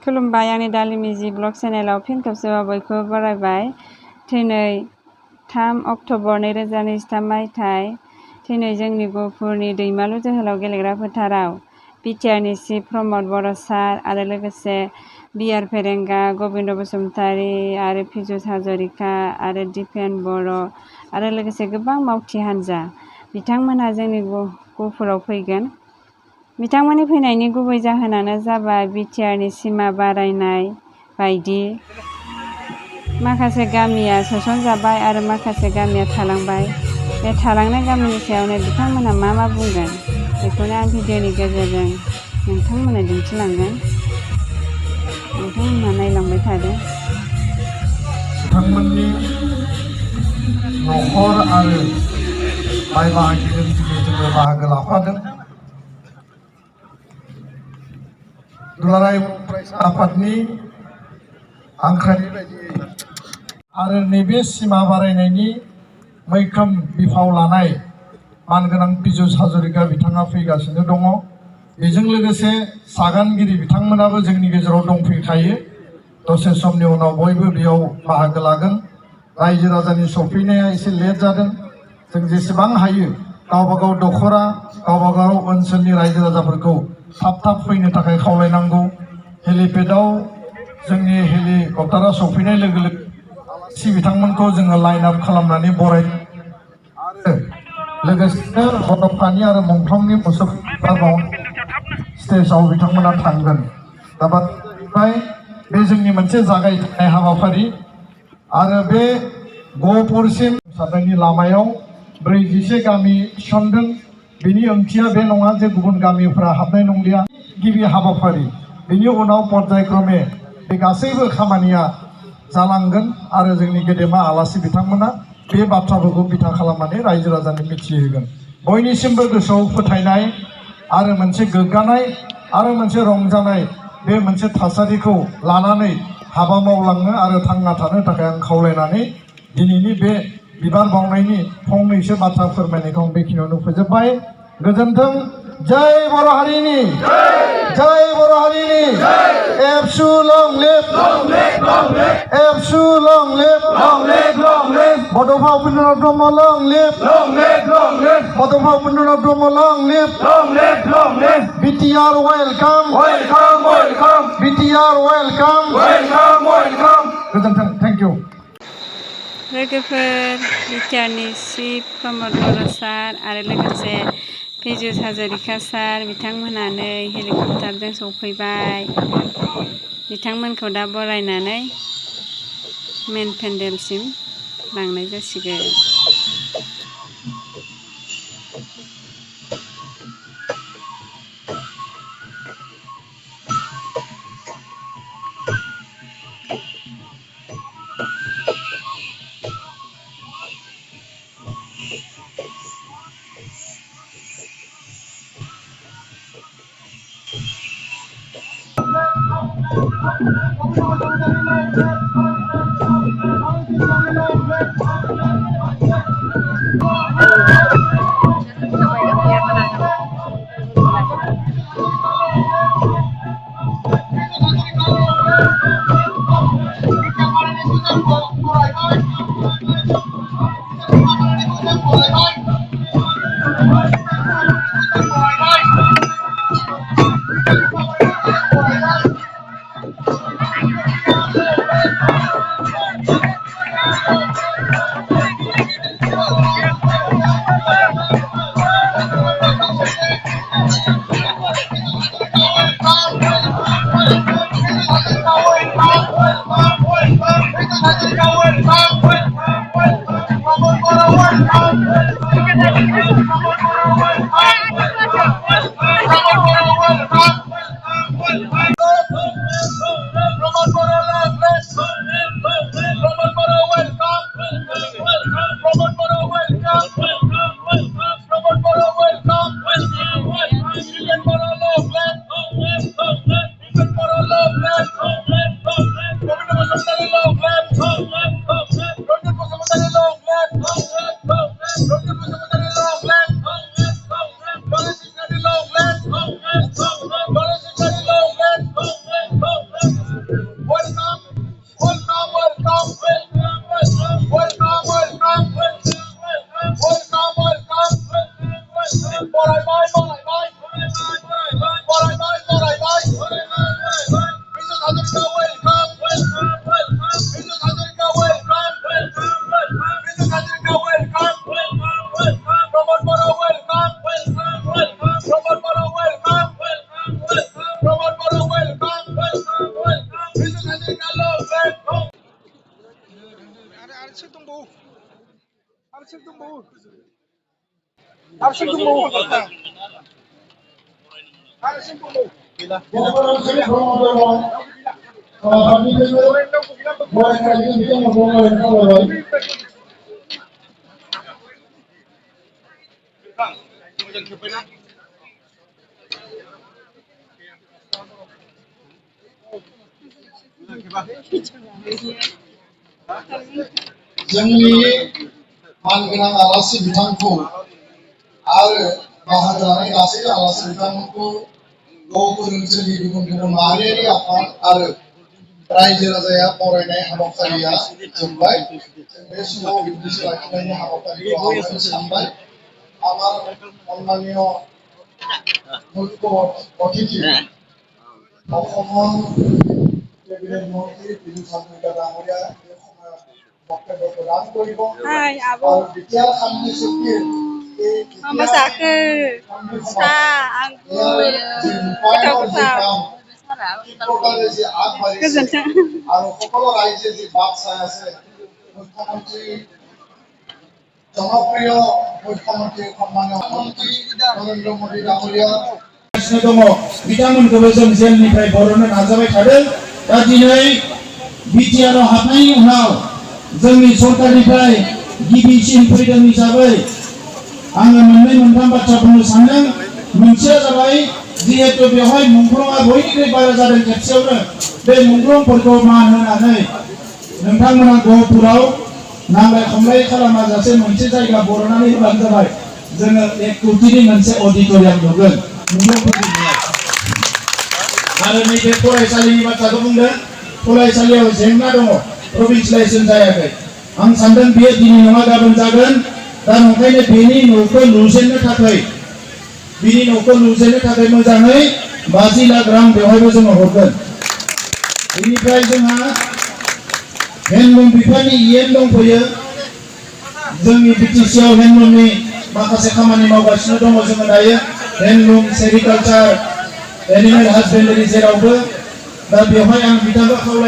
खुलुमबाय आंनि दालि मिजि ब्लग चेनेलाव फिन खेबसेबाव बयखौबो बरायबाय। दिनै 3 अक्ट'बर 2023 मायथाइ। दिनै जोंनि गहपुरनि दैमालु जोहोलाव गेलेग्रा फोथाराव बिटिआरनि चिफ प्रमद बर' सार आरो लोगोसे बिआर फेरेंगा, गबिन्द बसुमतारी आरो पिजुस हाजरिका आरो दिपेन बर' आरो लोगोसे गोबां मावथि हान्जा बिथांमोनहा जोंनि गहपुराव फैगोन। बिथांमोननि फैनायनि गुबै जाहोनानो जाबाय बिटिआरनि सिमा बारायनाय बायदि माखासे गामिया सोसनजाबाय आरो माखासे गामिया थालांबाय। बे थालांनाय गामिनि सायावनो बिथांमोनहा मा बुंगोन बेखौनो आं भिडिअनि गेजेरजों नोंथांमोननो दिन्थिलांगोन। नोंथांमोनहा नायलांबाय थादो। बिथांमोननि न'खर आरो बाय बाहागिजों जोङो बाहागो लाफादों। दुलाराय फरायसा आफादनि हांख्रायनाय बायदियै आरो नैबे सिमा बारायनायनि मैखोम बिफाव लानाय मानगोनां पिजुस हाजरिका बिथाङा फैगासिनो दङ। बेजों लोगोसे सागानगिरि बिथांमोनाबो जोंनि गेजेराव दंफैखायो। दसे समनि उनाव बयबो बेयाव बाहागो लागोन। रायजो राजानि सफैनाया एसे लेट जादों। जों जेसेबां हायो गावबागाव दखरा गावबागाव ओनसोलनि रायजो राजाफोरखौ थाब फैनो थाखाय खावलायनांगौ। हेलिपेडआव जोंनि हेलिकप्टारा सफैनाय लोगो लोगो आलासि बिथांमोनखौ जोङो लाइन आप खालामनानै बरायनो आरो लोगोसेनो बड'फानि आरो मुंख्लंनि मुसुखाफोराव स्टेजआव बिथांमोना थांगोन। दा बाथ्राया बे जोंनि मोनसे जागायजेननाय हाबाफारि आरो बे गहपुरसिम साननायनि लामायाव 44 गामि थिसनदों। बेनि ओंथिया बे नङा जे गुबुन गामिफोरा हाबनाय नंलिया। गिबि हाबाफारि बेनि उनाव पर्यायक्रमे बे गासैबो खामानिया जालांगोन आरो जोंनि गेदेमा आलासि बिथांमोना बे बाथ्राफोरखौ बिथा खालामनानै रायजो राजानो मिथिहोगोन। बयनिसिमबो गोसोआव फोथायनाय आरो मोनसे गोग्गानाय आरो मोनसे रंजानाय बे मोनसे थासारिखौ लानानै हाबा मावलांनो आरो थांना थानो थाखाय आं खावलायनानै दिनैनि बे बिबार बावनायनि फंनैसो बाथ्रा फोरमायनायखौ आं बेखिनियावनो फोजोबबाय। गोजोन्थों। जय बर' हारिनि जय बर' हारिनि एबसु लं लिभ एबसु लं लिभ बड'फा उपेन्द्रनाथ ब्रह्म लं लिभ बड'फा उपेन्द्रनाथ ब्रह्म लं लिभ बिटिआर वेलकाम बिटिआर वेलकाम। गोजोन्थों। Thank you. लोगोफोर बिटिआरनि चिफ प्रमद बर' सार आरो लोगोसे पिजुस हाजरिका सार बिथांमोनानो हेलिकप्टारजों सफैबाय। बिथांमोनखौ दा बरायनानै मेन पेन्डेलसिम लांनाय जासिगोन। जोंनि मानगोनां आलासि बिथांखौ आरो बाहागो लानाय गासै आलासि बिथांमोनखौ गौपुर ओनसोलनि गुबुन गुबुन माहारियारि आफाद आरो रायजो राजाया बरायनाय हाबाफारिया जोबबाय। बे समाव बिबुंथि लाखिनायनि हाबाफारिखौ आवगायनो सानबाय। আমার সম্মানীয় মুখ্য অতিথি অসমৰ কেবিনেট মন্ত্ৰী বিজু হাজৰিকা ডাঙৰীয়া এই সময়ত বক্তব্য প্ৰদান কৰিব আৰু বিটিআৰ শান্তি চুক্তিৰ আৰু সকলো ৰাইজে যি বাট চাই আছে মুখ্যমন্ত্ৰী জনপ্রিয় মুখ্যমন্ত্রী সম্মানীয় মন্ত্রী নরেন্দ্र मोदी डाङरिया दङ बिथांमोनखौबो जों जेलनिफ्राय बर'नो नाजाबाय थादों। दा दिनै बिटिआरआव हाबनायनि उनाव जोंनि सरकारनिफ्राय गिबिसिन फैदों हिसाबै आङो मोननै मोनथाम बाथ्रा बुंनो सानदों। मोनसेया जाबाय जिहेतु बेवहाय मुंख्लंआ बयनिख्रुइ बारा जादों खेबसेयावनो बे मुंख्लंफोरखौ मान होनानै नोंथांमोना गहपुराव नांलाय खमलाय खालामाजासे मोनसे जायगा बर'नानै होबानो जाबाय। जोङो 1 कोटिनि मोनसे अडिटोरियाम लुगोन आरो नैबे फरायसालिनि बाथ्राखौ बुंदों। फरायसालियाव जेंना दङ, प्रभिन्सियेलाइजेसन जायाखै। आं सानदों बेयो दिनै नङा गाबोन जागोन। दा ओंखायनो बेनि न'खौ लुजेननो थाखाय मोजाङै 50 लाख रां बेवहायबो जोङो हरगोन। बेनिफ्राय जोंहा हेन्दलुम बिफाननि इएन दंफैयो। जोंनि बिटिसिआव हेन्दलुमनि माखासे खामानि मावगासिनो दङ जोङो दायो। हेन्दलुम, सेरिकालचार, एनिमेल हासबेन्डारि जेरावबो। दा बेवहाय आं बिथांखौ खावलाय